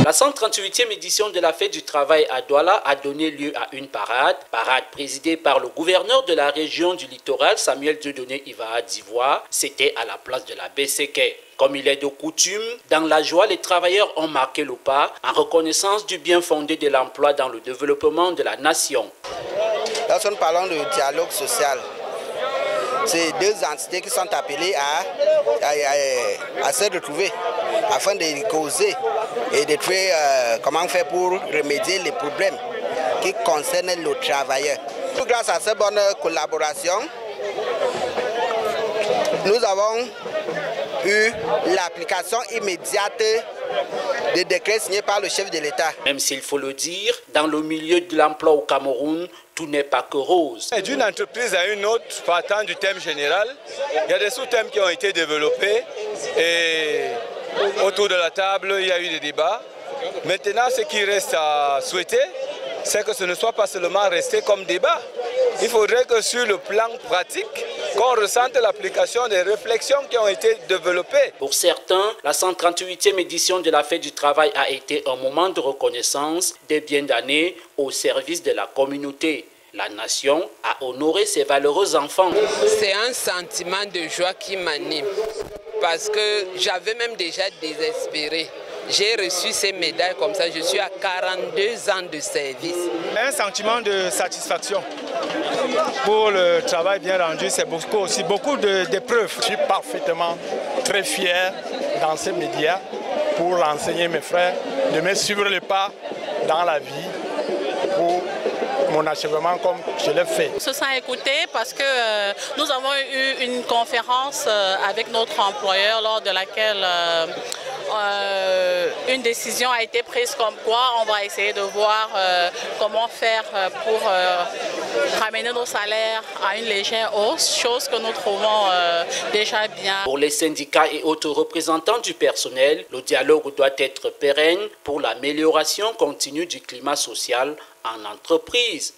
La 138e édition de la Fête du Travail à Douala a donné lieu à une parade présidée par le gouverneur de la région du littoral, Samuel Dieudonné Ivaha d'Ivoire. C'était à la place de la BCK. Comme il est de coutume, dans la joie, les travailleurs ont marqué le pas en reconnaissance du bien fondé de l'emploi dans le développement de la nation. Lorsque nous parlons de dialogue social, c'est deux entités qui sont appelées à se retrouver afin de causer et de trouver comment faire pour remédier les problèmes qui concernent le travailleur. Grâce à cette bonne collaboration, nous avons eu l'application immédiate des décrets signés par le chef de l'État. Même s'il faut le dire, dans le milieu de l'emploi au Cameroun, tout n'est pas que rose. D'une entreprise à une autre, partant du thème général, il y a des sous-thèmes qui ont été développés et autour de la table, il y a eu des débats. Maintenant, ce qui reste à souhaiter, c'est que ce ne soit pas seulement resté comme débat. Il faudrait que sur le plan pratique, qu'on ressente l'application des réflexions qui ont été développées. Pour certains, la 138e édition de la Fête du Travail a été un moment de reconnaissance des biens d'années au service de la communauté. La nation a honoré ses valeureux enfants. C'est un sentiment de joie qui m'anime parce que j'avais même déjà désespéré. J'ai reçu ces médailles comme ça, je suis à 42 ans de service. Un sentiment de satisfaction pour le travail bien rendu, c'est aussi beaucoup d'épreuves. Je suis parfaitement très fier dans ces médias pour enseigner mes frères, de me suivre les pas dans la vie pour mon achèvement comme je l'ai fait. On se sent écouté parce que nous avons eu une conférence avec notre employeur lors de laquelle une décision a été prise comme quoi on va essayer de voir comment faire pour ramener nos salaires à une légère hausse, chose que nous trouvons déjà bien. Pour les syndicats et autres représentants du personnel, le dialogue doit être pérenne pour l'amélioration continue du climat social en entreprise.